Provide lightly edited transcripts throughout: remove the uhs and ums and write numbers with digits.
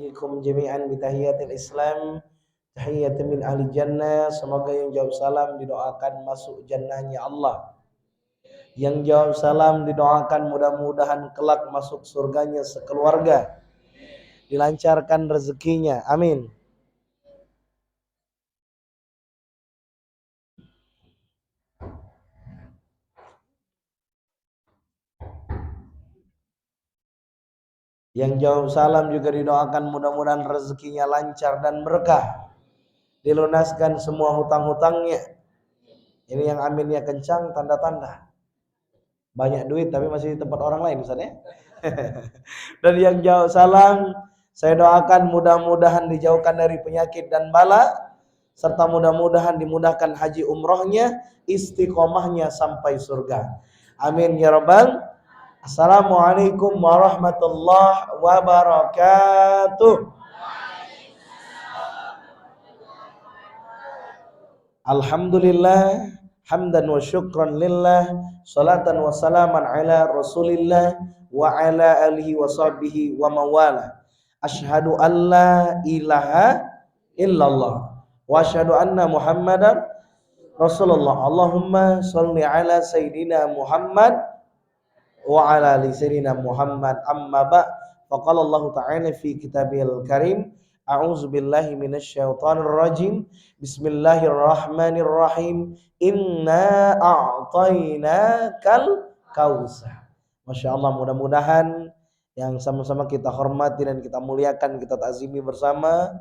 Assalamualaikum jami'an bitahiyatil Islam, tahiyyatan min ahli jannah. Semoga yang jawab salam didoakan masuk jannahnya Allah. Yang jawab salam didoakan mudah-mudahan kelak masuk surganya sekeluarga. Dilancarkan rezekinya. Amin. Yang jawab salam juga didoakan mudah-mudahan rezekinya lancar dan berkah. Dilunaskan semua hutang-hutangnya. Ini yang aminnya kencang, tanda-tanda. Banyak duit tapi masih di tempat orang lain misalnya. Dan yang jawab salam, saya doakan mudah-mudahan dijauhkan dari penyakit dan bala, serta mudah-mudahan dimudahkan haji umrohnya, istiqomahnya sampai surga. Amin ya rabbal. Assalamualaikum warahmatullahi wabarakatuh. Alhamdulillah, hamdan wa syukran lillah, salatan wa salaman ala rasulillah wa ala alihi wa sahbihi wa mawala. Ashhadu an la ilaha illallah wa ashhadu anna muhammadan rasulullah. Allahumma salli ala sayyidina Muhammad wa ala ali sayyidina Muhammad. Amma ba' faqala Allah ta'ala fi kitabil karim, a'udzu billahi minasyaitonir rajim. Bismillahirrahmanirrahim. Inna a'tainakal kautsar. Masya Allah, mudah-mudahan yang sama-sama kita hormati dan kita muliakan, kita ta'zimi bersama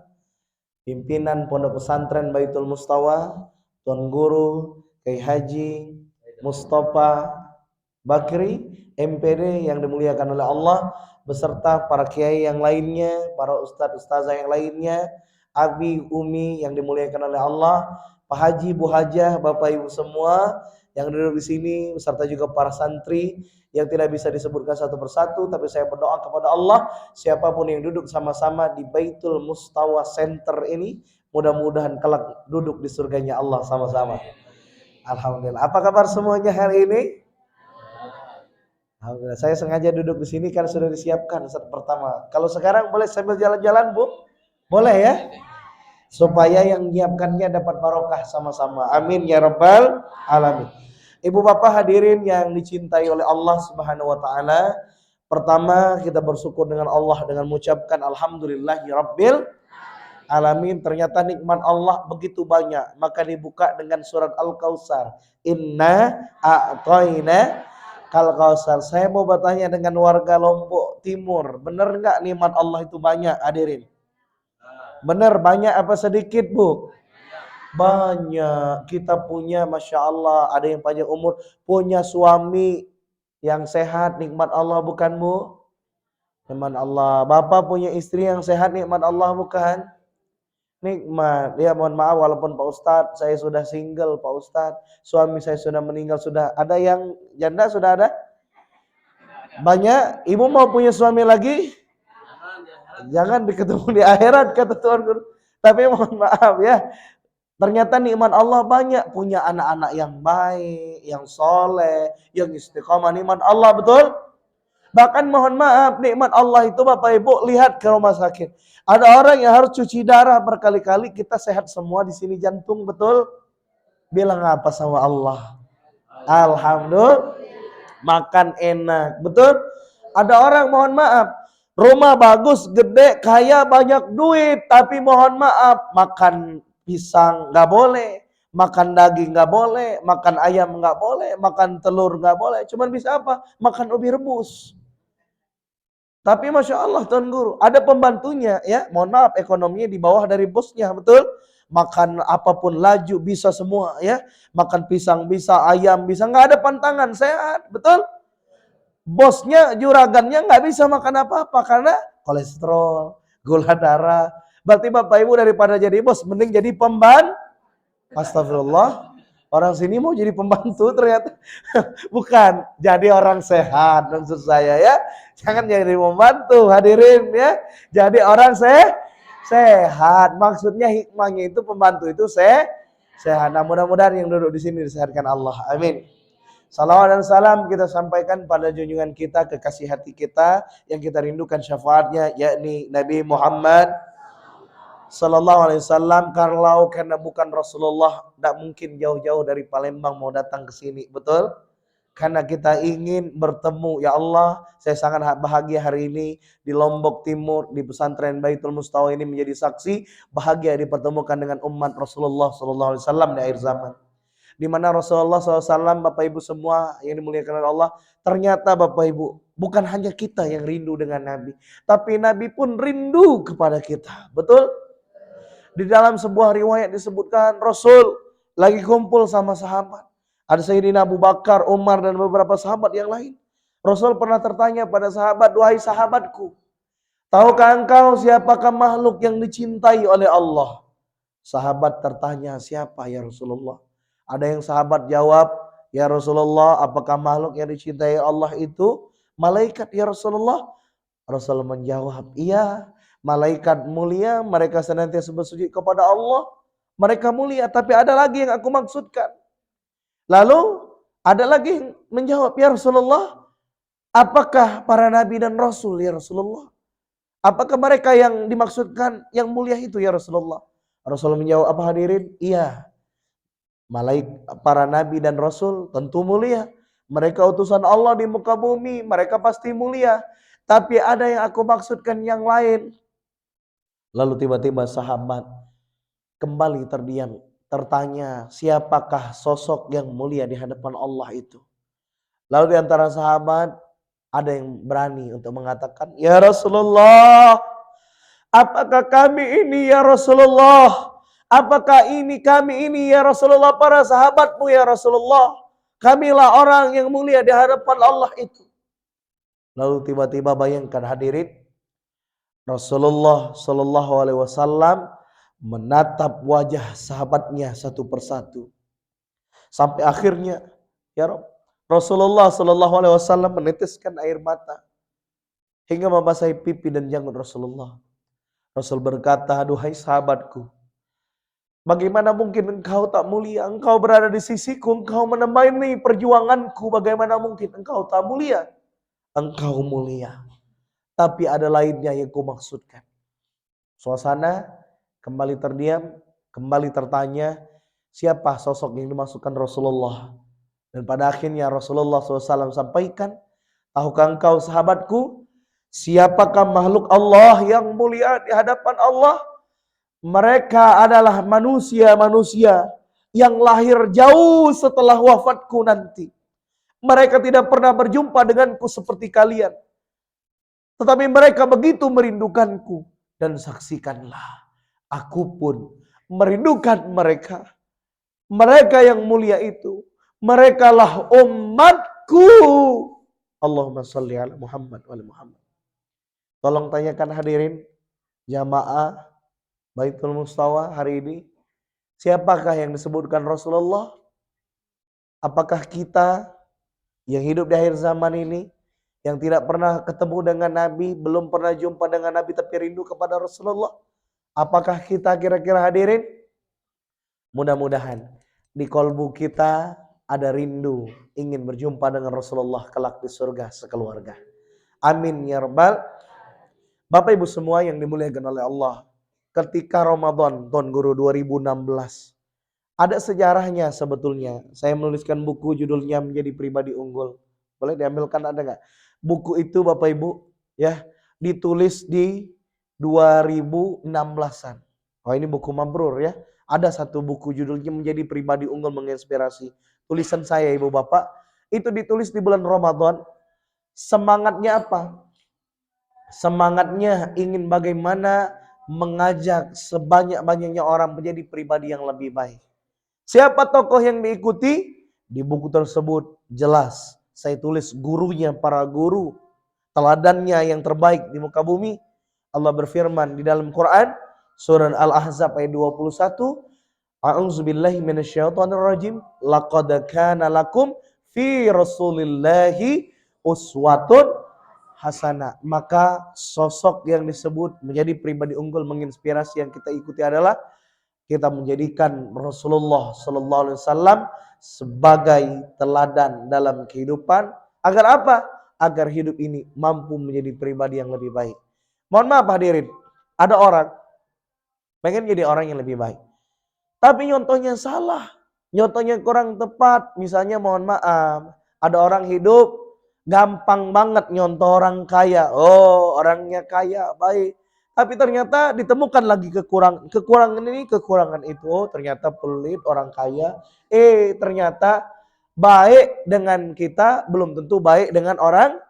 pimpinan Pondok Pesantren Baitul Mustawa, Tuan Guru Kiai Haji Mustafa Bakri MPD yang dimuliakan oleh Allah, beserta para kiai yang lainnya, para ustadz-ustazah yang lainnya, abi, umi yang dimuliakan oleh Allah, Pak Haji, Bu Hajah, Bapak Ibu semua yang duduk di sini, beserta juga para santri yang tidak bisa disebutkan satu persatu, tapi saya berdoa kepada Allah, siapapun yang duduk sama-sama di Baitul Mustawa Center ini, mudah-mudahan kelak duduk di surganya Allah sama-sama. Alhamdulillah. Apa kabar semuanya hari ini? Alhamdulillah. Saya sengaja duduk di sini kan sudah disiapkan set pertama. Kalau sekarang boleh sambil jalan-jalan, Bu? Boleh ya? Supaya yang menyiapkannya dapat barokah sama-sama. Amin ya rabbal alamin. Ibu bapak hadirin yang dicintai oleh Allah Subhanahu wa taala. Pertama, kita bersyukur dengan Allah dengan mengucapkan alhamdulillahi rabbil alamin. Ternyata nikmat Allah begitu banyak. Maka dibuka dengan surat Al-Kautsar. Inna a'tayna kal kautsar. Saya mau bertanya dengan warga Lombok Timur, benar nggak nikmat Allah itu banyak, hadirin? Benar banyak apa sedikit, Bu? Banyak. Kita punya, masya Allah, ada yang panjang umur, punya suami yang sehat, nikmat Allah bukan, Bu? Nikmat Allah. Bapak punya istri yang sehat, nikmat Allah bukan? Nikmat. Ya mohon maaf walaupun Pak Ustadz saya sudah single, Pak Ustadz suami saya sudah meninggal, sudah ada yang janda, sudah ada? Banyak. Ibu mau punya suami lagi? Jangan diketemu di akhirat kata Tuhan Guru. Tapi mohon maaf ya, ternyata nikmat Allah banyak. Punya anak-anak yang baik, yang soleh, yang istiqomah, nikmat Allah, betul? Bahkan mohon maaf, nikmat Allah itu Bapak Ibu lihat ke rumah sakit. Ada orang yang harus cuci darah berkali-kali, kita sehat semua di sini jantung, betul? Bilang apa sama Allah? Alhamdulillah. Makan enak, betul? Ada orang mohon maaf, rumah bagus, gede, kaya, banyak duit, tapi mohon maaf, makan pisang nggak boleh, makan daging nggak boleh, makan ayam nggak boleh, makan telur nggak boleh, cuman bisa apa? Makan ubi rebus. Tapi masya Allah Tuan Guru, ada pembantunya ya, mohon maaf ekonominya di bawah dari bosnya, betul? Makan apapun laju bisa semua ya, makan pisang bisa, ayam bisa, nggak ada pantangan, sehat, betul? Bosnya, juragannya nggak bisa makan apa-apa karena kolesterol, gula darah. Berarti Bapak Ibu daripada jadi bos, mending jadi pembantu. Astagfirullah. Orang sini mau jadi pembantu ternyata. Bukan, jadi orang sehat maksud saya ya. Jangan jadi pembantu, hadirin ya. Jadi orang sehat. Maksudnya hikmahnya itu pembantu itu sehat. Nah, mudah-mudahan yang duduk di sini disehatkan Allah. Amin. Salawat dan salam kita sampaikan pada junjungan kita, kekasih hati kita yang kita rindukan syafaatnya, yakni Nabi Muhammad Sallallahu Alaihi Wasallam. Kalau karena bukan Rasulullah, tidak mungkin jauh-jauh dari Palembang mau datang ke sini, betul? Karena kita ingin bertemu. Ya Allah, saya sangat bahagia hari ini di Lombok Timur, di pesantren Baitul Mustawa ini menjadi saksi bahagia dipertemukan dengan umat Rasulullah Sallallahu Alaihi Wasallam di akhir zaman. Di mana Rasulullah SAW, Bapak Ibu semua yang dimuliakan oleh Allah, ternyata Bapak Ibu, bukan hanya kita yang rindu dengan Nabi, tapi Nabi pun rindu kepada kita. Betul? Di dalam sebuah riwayat disebutkan Rasul lagi kumpul sama sahabat. Ada Sayyidina Abu Bakar, Umar, dan beberapa sahabat yang lain. Rasul pernah tertanya pada sahabat, "Wahai sahabatku, tahukah engkau siapakah makhluk yang dicintai oleh Allah?" Sahabat tertanya, "Siapa ya Rasulullah?" Ada yang sahabat jawab, "Ya Rasulullah, apakah makhluk yang dicintai Allah itu malaikat ya Rasulullah?" Rasul menjawab, "Iya, malaikat mulia, mereka senantiasa bersujud kepada Allah. Mereka mulia, tapi ada lagi yang aku maksudkan." Lalu ada lagi yang menjawab, "Ya Rasulullah, apakah para nabi dan rasul ya Rasulullah? Apakah mereka yang dimaksudkan yang mulia itu ya Rasulullah?" Rasul menjawab, "Apa hadirin? Iya. Para nabi dan rasul tentu mulia. Mereka utusan Allah di muka bumi, mereka pasti mulia. Tapi ada yang aku maksudkan yang lain." Lalu tiba-tiba sahabat kembali terdiam, tertanya, siapakah sosok yang mulia di hadapan Allah itu? Lalu di antara sahabat ada yang berani untuk mengatakan, "Ya Rasulullah, apakah kami ini ya Rasulullah? Apakah kami ini ya Rasulullah, para sahabatmu ya Rasulullah? Kamilah orang yang mulia di hadapan Allah itu." Lalu tiba-tiba bayangkan hadirin, Rasulullah Sallallahu Alaihi Wasallam menatap wajah sahabatnya satu persatu. Sampai akhirnya, ya Rabb, Rasulullah Sallallahu Alaihi Wasallam meneteskan air mata hingga membasahi pipi dan janggut Rasulullah. Rasul berkata, "Duhai sahabatku, bagaimana mungkin engkau tak mulia? Engkau berada di sisiku, engkau menemani perjuanganku. Bagaimana mungkin engkau tak mulia? Engkau mulia. Tapi ada lainnya yang kumaksudkan." Suasana kembali terdiam, kembali tertanya, siapa sosok yang dimaksudkan Rasulullah? Dan pada akhirnya Rasulullah SAW sampaikan, "Tahukah engkau sahabatku, siapakah makhluk Allah yang mulia di hadapan Allah? Mereka adalah manusia-manusia yang lahir jauh setelah wafatku nanti. Mereka tidak pernah berjumpa denganku seperti kalian. Tetapi mereka begitu merindukanku. Dan saksikanlah, aku pun merindukan mereka. Mereka yang mulia itu, merekalah umatku." Allahumma sholli ala Muhammad wa ala Muhammad. Tolong tanyakan hadirin jamaah Baitul Mustawa hari ini, siapakah yang disebutkan Rasulullah? Apakah kita yang hidup di akhir zaman ini, yang tidak pernah ketemu dengan Nabi, belum pernah jumpa dengan Nabi tapi rindu kepada Rasulullah? Apakah kita kira-kira hadirin? Mudah-mudahan di kolbu kita ada rindu ingin berjumpa dengan Rasulullah kelak di surga sekeluarga. Amin ya rabbal. Bapak Ibu semua yang dimuliakan oleh Allah, ketika Ramadan tahun Guru 2016, ada sejarahnya sebetulnya. Saya menuliskan buku judulnya Menjadi Pribadi Unggul. Boleh diambilkan, ada nggak? Buku itu Bapak Ibu ya ditulis di 2016-an. Oh, ini buku mabrur ya. Ada satu buku judulnya Menjadi Pribadi Unggul Menginspirasi. Tulisan saya Ibu Bapak. Itu ditulis di bulan Ramadan. Semangatnya apa? Semangatnya ingin bagaimana mengajak sebanyak-banyaknya orang menjadi pribadi yang lebih baik. Siapa tokoh yang diikuti? Di buku tersebut jelas saya tulis gurunya, para guru, teladannya yang terbaik di muka bumi. Allah berfirman di dalam Quran, surah Al-Ahzab ayat 21, "A'udzubillahi minasyaitonirrajim. Laqad kana lakum fi Rasulillahi uswatun hasanah." Maka sosok yang disebut menjadi pribadi unggul menginspirasi yang kita ikuti adalah kita menjadikan Rasulullah sallallahu alaihi wasallam sebagai teladan dalam kehidupan. Agar apa? Agar hidup ini mampu menjadi pribadi yang lebih baik. Mohon maaf hadirin, ada orang pengen jadi orang yang lebih baik, tapi nyontohnya salah, nyontohnya kurang tepat. Misalnya mohon maaf, ada orang hidup gampang banget nyontoh orang kaya. Oh, orangnya kaya, baik. Tapi ternyata ditemukan lagi kekurangan ini, kekurangan itu. Oh, ternyata pelit orang kaya. Ternyata baik dengan kita belum tentu baik dengan orang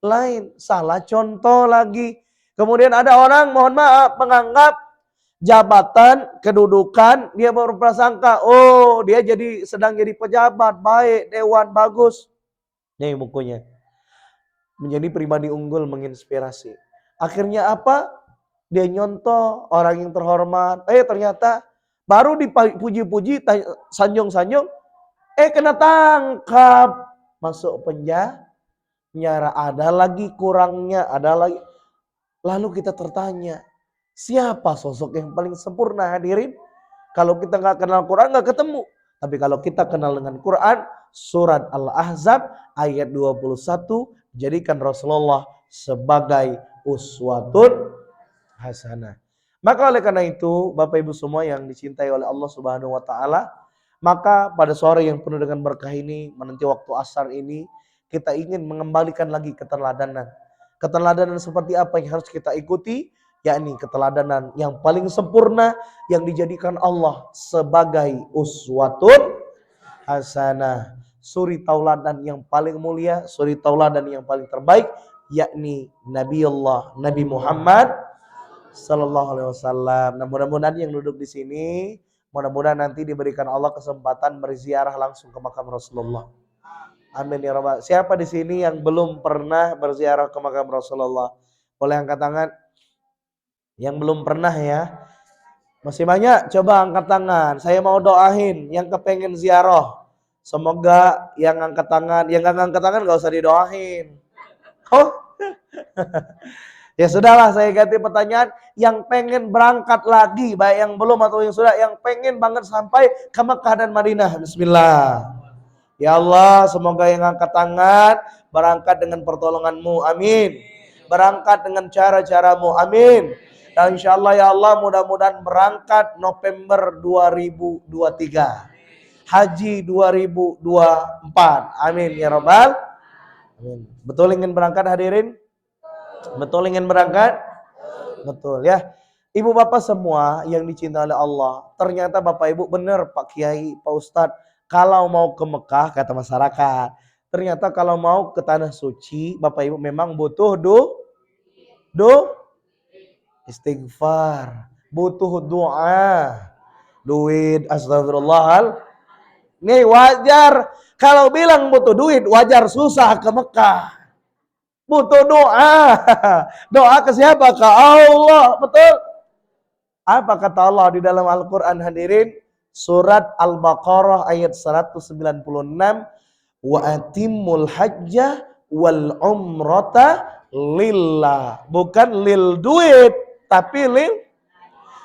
lain. Salah contoh lagi. Kemudian ada orang mohon maaf menganggap jabatan, kedudukan, dia berprasangka, oh dia sedang jadi pejabat, baik, dewan, bagus. Nih bukunya. Menjadi pribadi unggul, menginspirasi. Akhirnya apa? Dia nyontoh orang yang terhormat. Ternyata baru dipuji-puji, sanjung-sanjung, kena tangkap, masuk penjara. Ada lagi kurangnya, ada lagi. Lalu kita tertanya, siapa sosok yang paling sempurna hadirin? Kalau kita nggak kenal Quran nggak ketemu. Tapi kalau kita kenal dengan Quran, surat Al-Ahzab ayat 21, jadikan Rasulullah sebagai uswatun hasanah. Maka oleh karena itu, Bapak Ibu semua yang dicintai oleh Allah Subhanahu wa taala, maka pada sore yang penuh dengan berkah ini, menanti waktu asar ini, kita ingin mengembalikan lagi keteladanan. Keteladanan seperti apa yang harus kita ikuti? Yakni keteladanan yang paling sempurna yang dijadikan Allah sebagai uswatun hasanah. Suri tauladan yang paling mulia, suri tauladan yang paling terbaik, yakni Nabi Muhammad sallallahu alaihi wasallam. Nah, mudah-mudahan yang duduk di sini, mudah-mudahan nanti diberikan Allah kesempatan berziarah langsung ke makam Rasulullah. Amin ya rabbal. Siapa di sini yang belum pernah berziarah ke makam Rasulullah? Boleh angkat tangan. Yang belum pernah ya. Masih banyak, coba angkat tangan. Saya mau doain yang kepengen ziarah. Semoga yang angkat tangan, yang gak angkat tangan gak usah didoain. Oh. Ya sudahlah, saya ganti pertanyaan. Yang pengen berangkat lagi, baik yang belum atau yang sudah, yang pengen banget sampai ke Mekah dan Madinah. Bismillah. Ya Allah, semoga yang angkat tangan berangkat dengan pertolongan-Mu, amin. Berangkat dengan cara-cara-Mu, amin. Dan insya Allah ya Allah, mudah-mudahan berangkat November 2023. Haji 2024, amin ya Rabbal. Amin. Betul ingin berangkat hadirin? Betul ingin berangkat? Betul ya. Ibu bapak semua yang dicintai oleh Allah, ternyata bapak ibu benar Pak Kiai, Pak Ustadz, kalau mau ke Mekah kata masyarakat, ternyata kalau mau ke tanah suci, bapak ibu memang butuh istighfar, butuh doa, duit, astagfirullah. Nih wajar kalau bilang butuh duit, wajar susah ke Mekah. Butuh doa. Doa ke siapa? Ke Allah, betul? Apa kata Allah di dalam Al-Quran hadirin? Surat Al-Baqarah ayat 196. Wa atimul hajjah wal umrata lillah. Bukan lil duit, tapi lil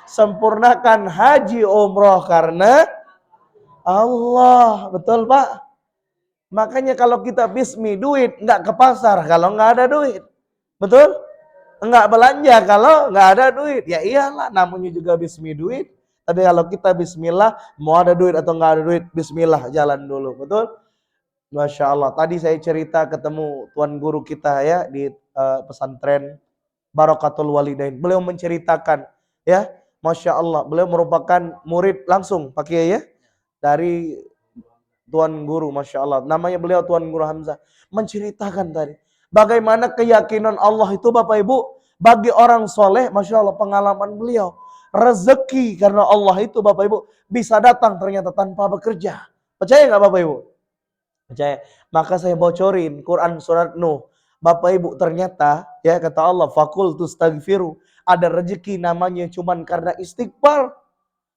sempurnakan haji umroh karena Allah. Betul Pak? Makanya kalau kita bismi duit, nggak ke pasar kalau nggak ada duit. Betul? Nggak belanja kalau nggak ada duit. Ya iyalah, namanya juga bismi duit. Tapi kalau kita bismillah, mau ada duit atau nggak ada duit, bismillah, jalan dulu. Betul? Masya Allah. Tadi saya cerita ketemu tuan guru kita ya di pesantren Barakatul Walidain. Beliau menceritakan ya, Masya Allah. Beliau merupakan murid langsung, Pak Kiai ya, dari Tuan Guru, Masya Allah. Namanya beliau Tuan Guru Hamzah. Menceritakan tadi. Bagaimana keyakinan Allah itu Bapak Ibu. Bagi orang soleh, Masya Allah pengalaman beliau. Rezeki karena Allah itu Bapak Ibu bisa datang ternyata tanpa bekerja. Percaya nggak Bapak Ibu? Percaya. Maka saya bocorin Quran surat Nuh. Bapak Ibu ternyata ya kata Allah, fakultu stagfiru. Ada rezeki namanya cuman karena istighfar.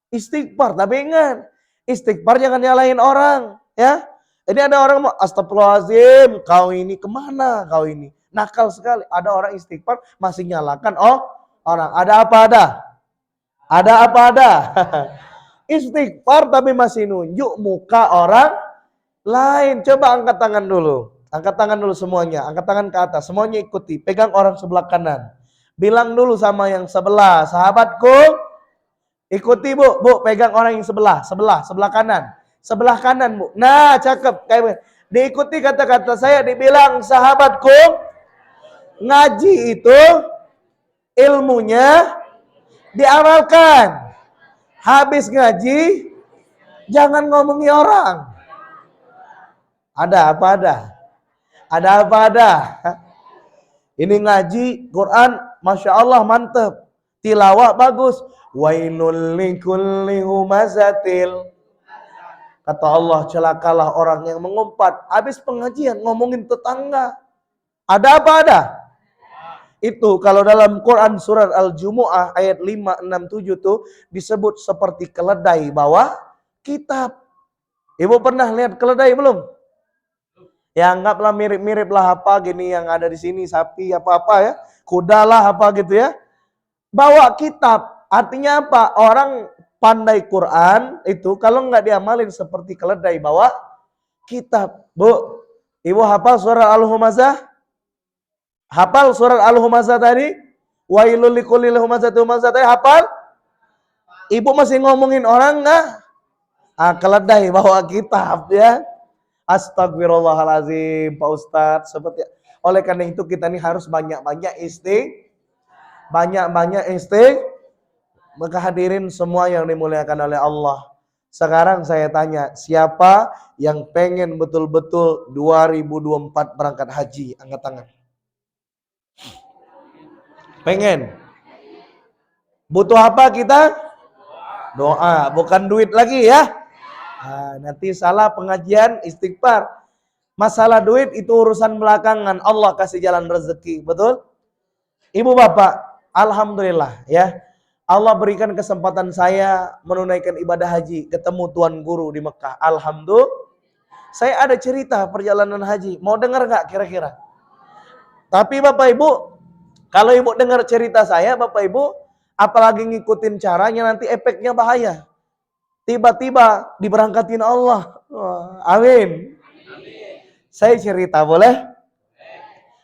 Istighfar, tapi ingat. Istighfar jangan nyalahin orang. Ya, ini ada orang mau astagfirullahaladzim, kau ini kemana kau ini? Nakal sekali. Ada orang istighfar masih nyalakan orang. Ada apa ada? Ada apa ada? istighfar tapi masih nunjuk muka orang lain. Coba angkat tangan dulu. Angkat tangan dulu semuanya. Angkat tangan ke atas. Semuanya ikuti. Pegang orang sebelah kanan. Bilang dulu sama yang sebelah. Sahabatku, ikuti bu. Bu, pegang orang yang sebelah. Sebelah kanan. Sebelah kanan bu. Nah, cakep. Diikuti kata-kata saya. Dibilang sahabatku, ngaji itu ilmunya diamalkan. Habis ngaji, jangan ngomongi orang. Ada apa ada? Ada apa ada? Ini ngaji Quran, Masya Allah mantep. Tilawah bagus. Wailul likulli humazatil. Kata Allah, celakalah orang yang mengumpat. Habis pengajian ngomongin tetangga. Ada apa ada? Itu kalau dalam Quran surat Al-Jumu'ah ayat 5, 6, 7 tuh disebut seperti keledai bawa kitab. Ibu pernah lihat keledai belum? Ya anggaplah mirip-mirip lah apa gini yang ada di sini, sapi apa-apa ya, kuda lah apa gitu ya. Bawa kitab, artinya apa? Orang pandai Quran itu kalau nggak diamalin seperti keledai bawa kitab. Bu, ibu hafal surah Al-Humazah? Hafal surat Al-Humazah tadi? Wailul likulli humazatil lumazah tadi hafal? Ibu masih ngomongin orang nggak? Keledai bawa kitab ya. Astagfirullahalazim, Pak Ustadz. Seperti oleh karena itu kita ini harus banyak-banyak maka hadirin semua yang dimuliakan oleh Allah. Sekarang saya tanya, siapa yang pengen betul-betul 2024 berangkat haji? Angkat tangan. Pengen. Butuh apa kita? Doa, bukan duit lagi ya. Nah, nanti salah pengajian istighfar. Masalah duit itu urusan belakangan. Allah kasih jalan rezeki, betul? Ibu bapak, alhamdulillah ya. Allah berikan kesempatan saya menunaikan ibadah haji, ketemu tuan guru di Mekah. Alhamdulillah. Saya ada cerita perjalanan haji. Mau dengar nggak kira-kira? Tapi bapak ibu, kalau ibu dengar cerita saya, bapak ibu, apalagi ngikutin caranya nanti efeknya bahaya. Tiba-tiba diberangkatin Allah. Amin. Saya cerita boleh?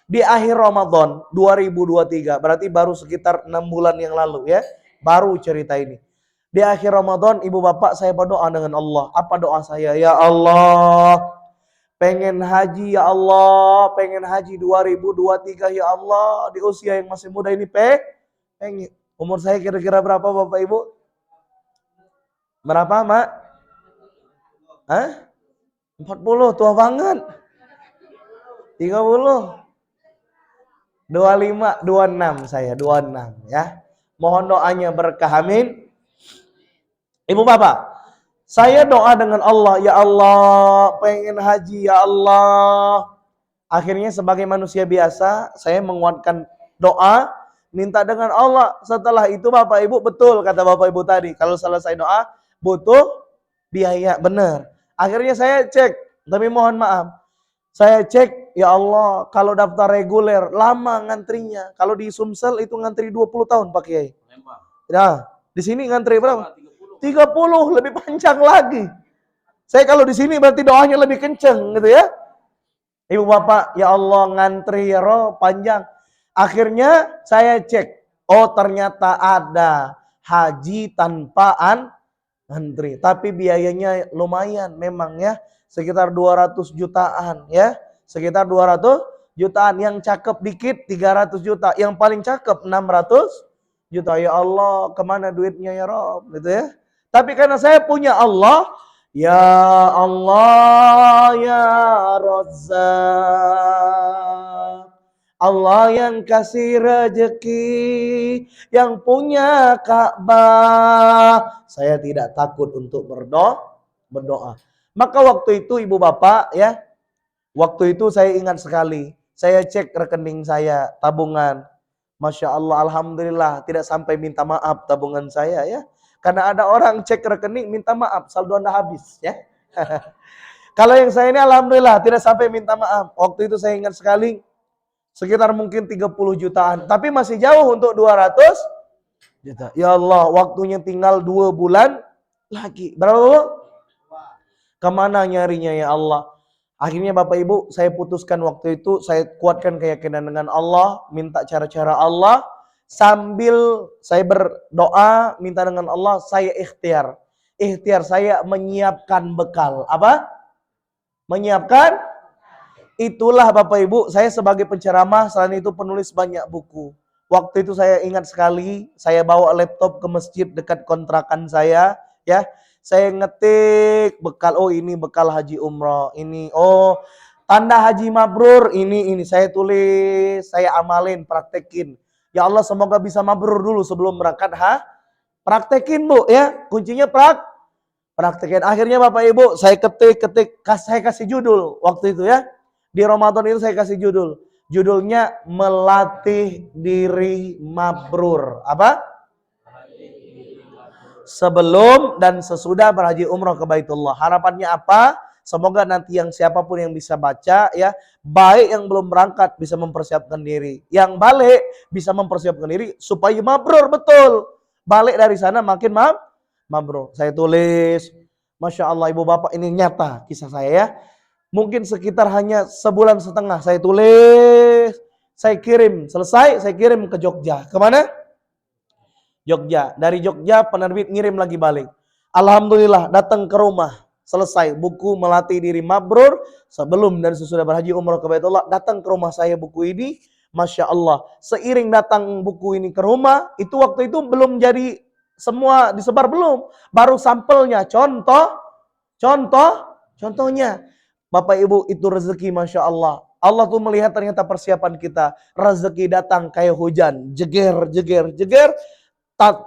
Di akhir Ramadan 2023, berarti baru sekitar 6 bulan yang lalu ya. Baru cerita ini. Di akhir Ramadan, ibu bapak saya berdoa dengan Allah. Apa doa saya? Ya Allah, pengen haji ya Allah, pengen haji 2023 ya Allah. Di usia yang masih muda ini pengen. Umur saya kira-kira berapa bapak ibu? Berapa mak? 40, tua banget. 30. 25, 26 saya, 26 ya. Mohon doanya berkah, amin. Ibu bapak, saya doa dengan Allah, ya Allah, pengen haji ya Allah. Akhirnya sebagai manusia biasa, saya menguatkan doa, minta dengan Allah. Setelah itu bapak ibu, betul kata bapak ibu tadi, kalau selesai doa, butuh biaya, benar. Akhirnya saya cek, tapi mohon maaf, saya cek, ya Allah, kalau daftar reguler, lama ngantrinya. Kalau di Sumsel itu ngantri 20 tahun Pak Kiai. Ya, di sini ngantri berapa? 30, lebih panjang lagi. Saya kalau di sini berarti doanya lebih kenceng gitu ya. Ibu bapak, ya Allah ngantri ya roh panjang. Akhirnya saya cek, oh ternyata ada haji tanpa antri. Tapi biayanya lumayan memang ya. Sekitar 200 jutaan ya. Sekitar 200 jutaan. Yang cakep dikit 300 juta. Yang paling cakep 600 juta. Ya Allah, kemana duitnya ya Rob? Gitu ya. Tapi karena saya punya Allah, ya Allah ya Razzaq, Allah yang kasih rezeki, yang punya Ka'bah, saya tidak takut untuk berdoa. Maka waktu itu ibu bapak ya, waktu itu saya ingat sekali, saya cek rekening saya, tabungan. Masya Allah, alhamdulillah, tidak sampai minta maaf tabungan saya ya. Karena ada orang cek rekening minta maaf, saldo Anda habis ya. Kalau yang saya ini alhamdulillah tidak sampai minta maaf. Waktu itu saya ingat sekali, sekitar mungkin 30 jutaan. Tapi masih jauh untuk 200 juta. Ya Allah, waktunya tinggal 2 bulan lagi. Berapa Bu? Kemana nyarinya ya Allah? Akhirnya Bapak Ibu, saya putuskan waktu itu, saya kuatkan keyakinan dengan Allah, minta cara-cara Allah, sambil saya berdoa, minta dengan Allah, saya ikhtiar. Ikhtiar saya menyiapkan bekal. Apa? Menyiapkan? Itulah Bapak Ibu, saya sebagai penceramah, selain itu penulis banyak buku. Waktu itu saya ingat sekali, saya bawa laptop ke masjid dekat kontrakan saya, ya. Saya ngetik bekal, oh ini bekal haji umroh, ini oh tanda haji mabrur, ini saya tulis, saya amalin, praktekin. Ya Allah semoga bisa mabrur dulu sebelum berangkat praktekin Bu ya, kuncinya praktekin. Akhirnya Bapak Ibu saya ketik, saya kasih judul waktu itu ya. Di Ramadan itu saya kasih judul. Judulnya melatih diri mabrur. Apa? Sebelum dan sesudah berhaji umroh ke Baitullah. Harapannya apa? Semoga nanti yang siapapun yang bisa baca ya, baik yang belum berangkat bisa mempersiapkan diri, yang balik bisa mempersiapkan diri supaya mabrur betul. Balik dari sana makin mabrur. Saya tulis, Masya Allah Ibu Bapak, ini nyata kisah saya ya. Mungkin sekitar hanya sebulan setengah saya tulis, saya kirim, selesai saya kirim ke Jogja. Kemana? Jogja. Dari Jogja penerbit ngirim lagi balik. Alhamdulillah datang ke rumah. Selesai buku melatih diri mabrur sebelum dan sesudah berhaji umroh ke Baitullah. Datang ke rumah saya buku ini. Masya Allah. Seiring datang buku ini ke rumah. Itu waktu itu belum jadi semua disebar belum. Baru sampelnya. Contohnya. Bapak Ibu itu rezeki Masya Allah. Allah tuh melihat ternyata persiapan kita. Rezeki datang kayak hujan. Jeger.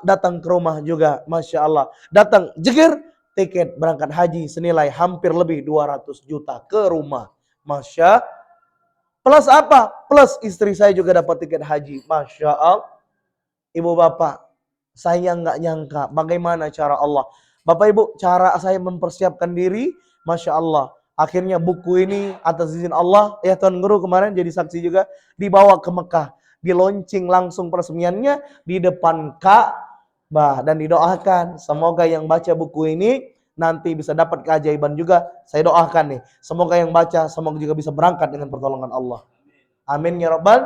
Datang ke rumah juga, Masya Allah. Datang, jeger, tiket berangkat haji senilai hampir lebih 200 juta ke rumah. Masya. Plus apa? Plus istri saya juga dapat tiket haji. Masya Allah. Ibu Bapak, saya nggak nyangka bagaimana cara Allah. Bapak Ibu, cara saya mempersiapkan diri, Masya Allah. Akhirnya buku ini atas izin Allah, ya Tuan Guru kemarin jadi saksi juga, dibawa ke Mekah. Dilaunching langsung peresmiannya di depan Ka'bah dan didoakan semoga yang baca buku ini nanti bisa dapat keajaiban juga. Saya doakan nih, semoga yang baca semoga juga bisa berangkat dengan pertolongan Allah. Amin ya Rabbal.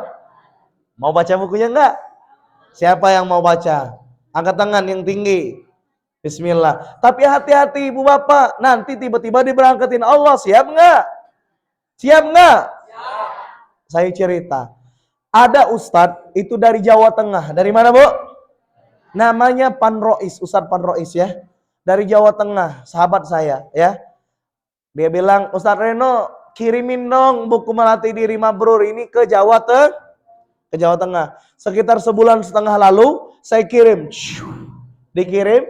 Mau baca bukunya enggak? Siapa yang mau baca? Angkat tangan yang tinggi. Bismillah. Tapi hati-hati Ibu Bapak, nanti tiba-tiba diberangkatin Allah, siap enggak? Siap enggak? Siap. Saya cerita. Ada Ustadz itu dari Jawa Tengah. Dari mana Bu? Namanya Pan Rois, Ustadz Pan Rois ya. Dari Jawa Tengah, sahabat saya ya. Dia bilang, Ustadz Reno kirimin dong buku melatih diri mabrur ini ke Jawa Tengah. Sekitar sebulan setengah lalu saya kirim. Dikirim,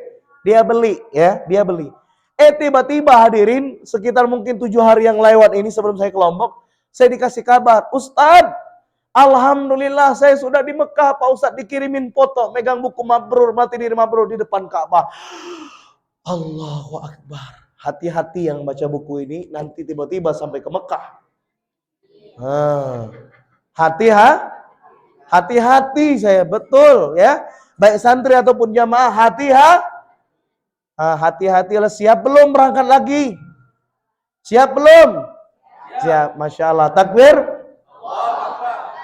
dia beli ya, dia beli. Tiba-tiba hadirin sekitar mungkin 7 hari yang lewat ini sebelum saya ke Lombok, saya dikasih kabar, Ustadz alhamdulillah saya sudah di Mekah, Pak Ustadz dikirimin foto, megang buku mabrur, melatih diri mabrur di depan Ka'bah. Allahu Akbar. Hati-hati yang baca buku ini, nanti tiba-tiba sampai ke Mekah. Hati-hati saya, betul ya. Baik santri ataupun jamaah, hati-hatilah. Siap belum berangkat lagi? Siap belum? Siap, Masya Allah. Takbir.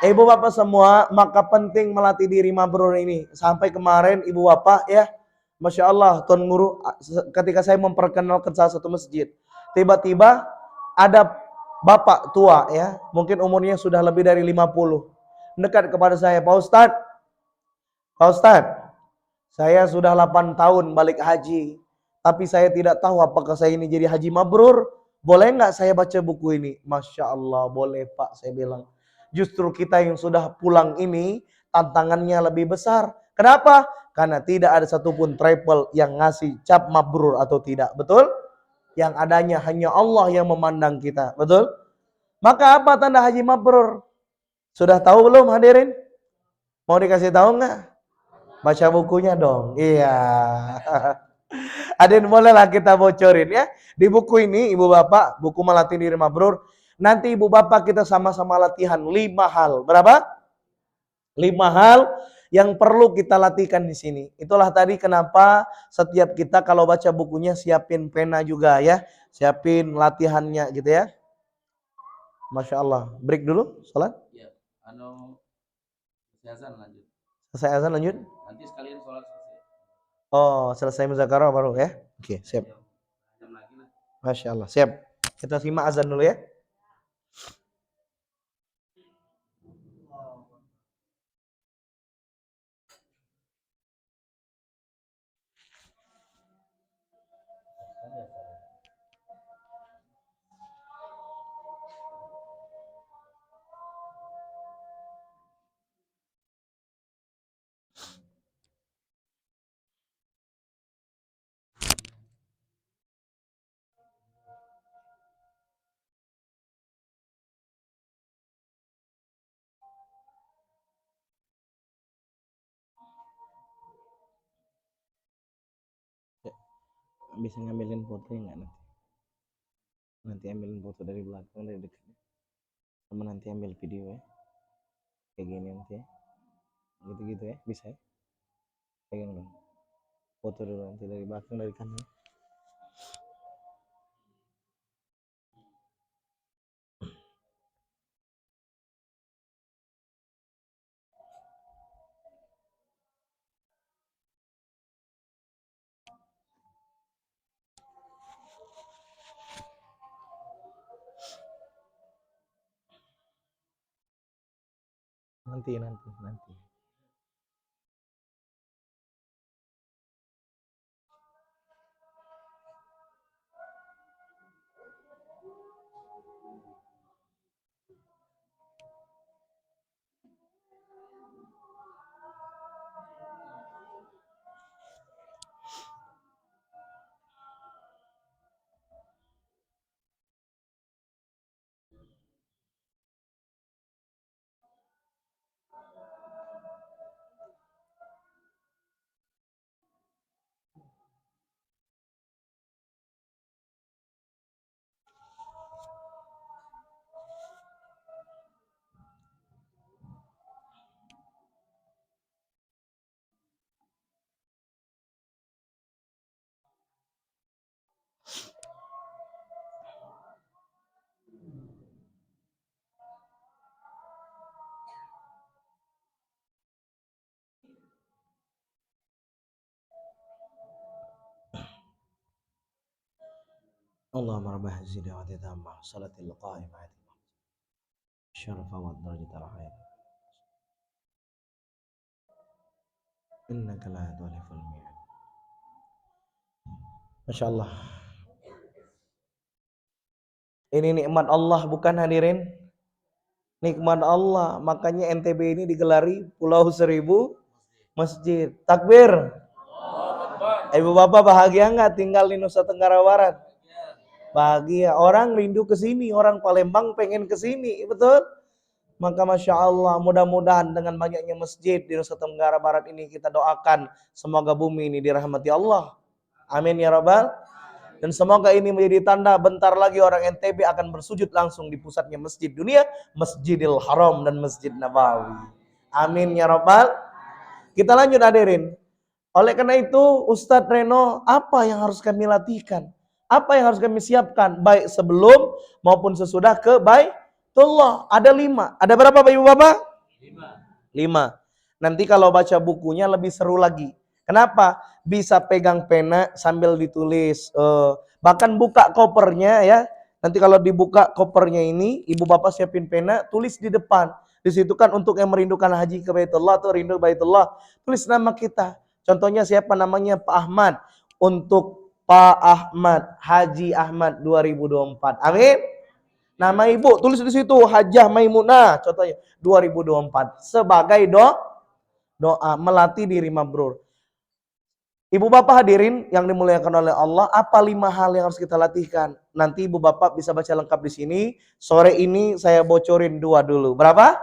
Ibu Bapak semua, maka penting melatih diri mabrur ini. Sampai kemarin Ibu Bapak ya, Masya Allah, Tuan Guru, ketika saya memperkenalkan salah satu masjid, tiba-tiba ada bapak tua ya, mungkin umurnya sudah lebih dari 50, dekat kepada saya, Pak Ustadz, saya sudah 8 tahun balik haji, tapi saya tidak tahu apakah saya ini jadi haji mabrur, boleh nggak saya baca buku ini? Masya Allah, boleh Pak, saya bilang. Justru kita yang sudah pulang ini tantangannya lebih besar. Kenapa? Karena tidak ada satupun travel yang ngasih cap mabrur atau tidak. Betul? Yang adanya hanya Allah yang memandang kita. Betul? Maka apa tanda haji mabrur? Sudah tahu belum hadirin? Mau dikasih tahu nggak? Baca bukunya dong. Iya. Hadirin bolehlah kita bocorin ya. Di buku ini Ibu Bapak, buku melatih diri mabrur. Nanti Ibu Bapak kita sama-sama latihan 5 hal. Berapa? 5 hal yang perlu kita latihkan di sini. Itulah tadi kenapa setiap kita kalau baca bukunya siapin pena juga ya. Siapin latihannya gitu ya. Masya Allah. Break dulu, sholat. Ya, selesai azan lanjut. Selesai azan lanjut. Nanti sekalian sholat selesai. Oh, selesai muzakarah baru ya. Oke, siap. Masya Allah, siap. Kita simak azan dulu ya. Bisa ngambilin foto enggak nanti? Nanti ambilin foto dari belakang, dari dekat. Sama nanti ambil video ya. Kayak gini nanti ya. Gitu-gitu ya, bisa ya? Pegang dong. Foto dulu nanti dari belakang, dari kanan. Nanti. Allahumma rabbah zid wa tamah salatil qa'imah syarafa wa darajatal hayat innaka la tuliful mi'ad. Masya Allah. Ini nikmat Allah bukan hadirin? Nikmat Allah. Makanya NTB ini digelari Pulau Seribu Masjid. Takbir. Ibu bapak bahagia nggak tinggal di Nusa Tenggara Barat? Bahagia. Orang rindu ke sini, orang Palembang pengen ke sini, betul? Maka Masya Allah, mudah-mudahan dengan banyaknya masjid di Nusa Tenggara Barat ini kita doakan semoga bumi ini dirahmati Allah. Amin ya Rabbal. Dan semoga ini menjadi tanda bentar lagi orang NTB akan bersujud langsung di pusatnya masjid dunia, Masjidil Haram dan Masjid Nabawi. Amin ya Rabbal. Kita lanjut hadirin. Oleh karena itu Ustadz Reno, apa yang harus kami latihkan? Apa yang harus kami siapkan? Baik sebelum maupun sesudah ke Baitullah. Ada 5. Ada berapa Bapak Ibu Bapak? 5. Nanti kalau baca bukunya lebih seru lagi. Kenapa? Bisa pegang pena sambil ditulis. Bahkan buka kopernya ya. Nanti kalau dibuka kopernya ini, Ibu Bapak siapin pena, tulis di depan. Di situ kan untuk yang merindukan haji ke Baitullah atau rindu Baitullah, tulis nama kita. Contohnya siapa namanya? Pak Ahmad. Untuk Pak Ahmad, Haji Ahmad 2024. Amin. Nama ibu tulis di situ Hajah Maimunah contohnya 2024 sebagai doa melatih diri mabrur. Ibu bapak hadirin yang dimuliakan oleh Allah, apa 5 hal yang harus kita latihkan? Nanti ibu bapak bisa baca lengkap di sini. Sore ini saya bocorin 2 dulu. Berapa?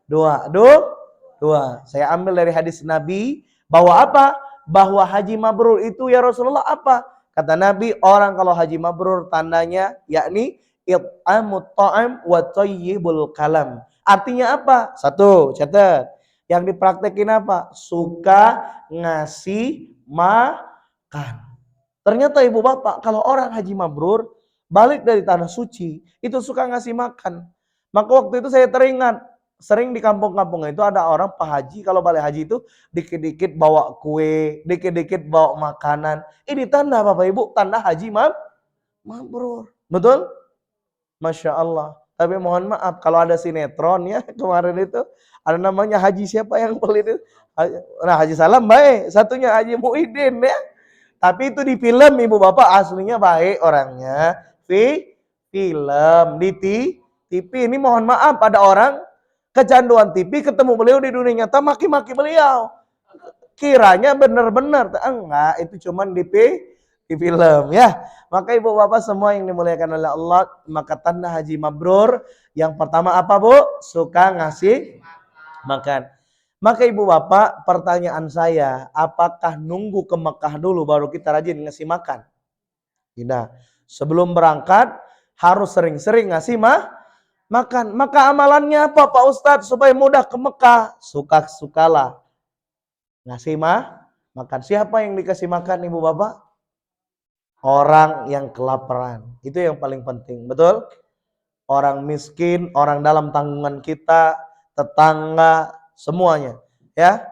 2. 2. Saya ambil dari hadis Nabi bahwa apa? Bahwa haji mabrur itu ya Rasulullah apa? Kata Nabi, orang kalau haji mabrur tandanya yakni it'amut ta'am wa thayyibul kalam. Artinya apa? 1, catat. Yang dipraktekin apa? Suka ngasih makan. Ternyata ibu bapak, kalau orang haji mabrur, balik dari tanah suci, itu suka ngasih makan. Maka waktu itu saya teringat, sering di kampung-kampung itu ada orang pak haji, kalau balik haji itu dikit-dikit bawa kue, dikit-dikit bawa makanan. Ini tanda bapak ibu, tanda haji mabrur. Betul? Masya Allah. Tapi mohon maaf, kalau ada sinetron ya, kemarin itu, ada namanya haji siapa yang pelit itu? Nah Haji Salam baik, satunya Haji Muhyiddin ya. Tapi itu di film ibu bapak, aslinya baik orangnya. Film di TV. Ini mohon maaf, ada orang kecanduan TV, ketemu beliau di dunia nyata maki-maki beliau. Kiranya benar-benar, enggak, itu cuman di film ya. Maka ibu bapak semua yang dimuliakan oleh Allah, maka tanda haji mabrur yang pertama apa Bu? Suka ngasih makan. Maka ibu bapak, pertanyaan saya, apakah nunggu ke Mekah dulu baru kita rajin ngasih makan? Tidak. Sebelum berangkat harus sering-sering ngasih makan. Maka amalannya apa Pak Ustadz supaya mudah ke Mekah? Suka-sukalah ngasih makan. Siapa yang dikasih makan ibu bapak? Orang yang kelaparan. Itu yang paling penting, betul? Orang miskin, orang dalam tanggungan kita, tetangga, semuanya. Ya,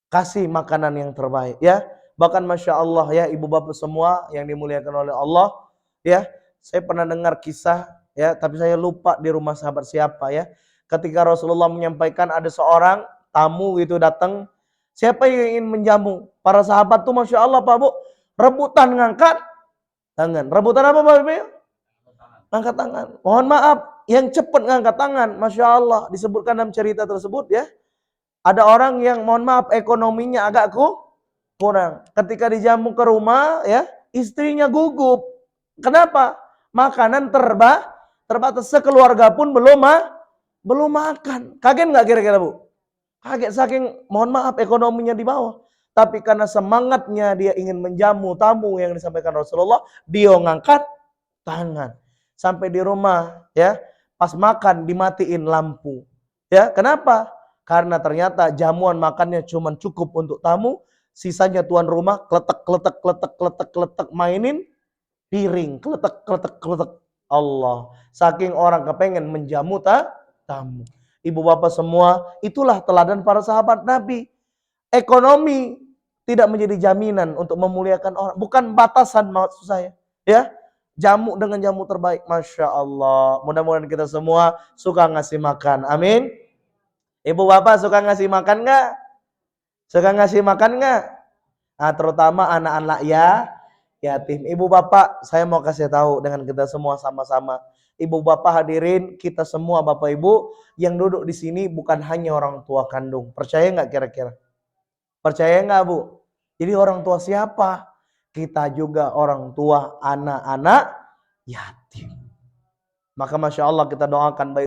kasih makanan yang terbaik. Ya, bahkan Masya Allah ya ibu bapak semua yang dimuliakan oleh Allah. Ya, saya pernah dengar kisah, ya, tapi saya lupa di rumah sahabat siapa ya. Ketika Rasulullah menyampaikan ada seorang tamu itu datang, siapa yang ingin menjamu? Para sahabat tuh Masya Allah Pak Bu, rebutan ngangkat tangan. Rebutan apa Pak Ibu? Angkat tangan. Mohon maaf, yang cepat ngangkat tangan, Masya Allah, disebutkan dalam cerita tersebut ya. Ada orang yang mohon maaf ekonominya agak kurang. Ketika dijamu ke rumah ya, istrinya gugup. Kenapa? Makanan terbatas, sekeluarga pun belum makan. Kaget nggak kira-kira Bu? Kaget saking mohon maaf ekonominya di bawah. Tapi karena semangatnya dia ingin menjamu tamu yang disampaikan Rasulullah, dia ngangkat tangan. Sampai di rumah ya, pas makan dimatiin lampu. Ya, kenapa? Karena ternyata jamuan makannya cuma cukup untuk tamu, sisanya tuan rumah kletek mainin piring, kletek. Allah, saking orang kepengen menjamu tamu. Ibu bapak semua, itulah teladan para sahabat Nabi. Ekonomi tidak menjadi jaminan untuk memuliakan orang, bukan batasan maksud saya. Ya, jamu dengan jamu terbaik, Masya Allah. Mudah-mudahan kita semua suka ngasih makan. Amin. Ibu bapak suka ngasih makan nggak? Suka ngasih makan nggak? Nah, terutama anak-anak yatim. Ibu bapak, saya mau kasih tahu dengan kita semua sama-sama. Ibu bapak hadirin, kita semua bapak ibu yang duduk di sini bukan hanya orang tua kandung. Percaya nggak kira-kira? Percaya nggak Bu? Jadi orang tua siapa? Kita juga orang tua anak-anak yatim. Maka Masya Allah kita doakan baik.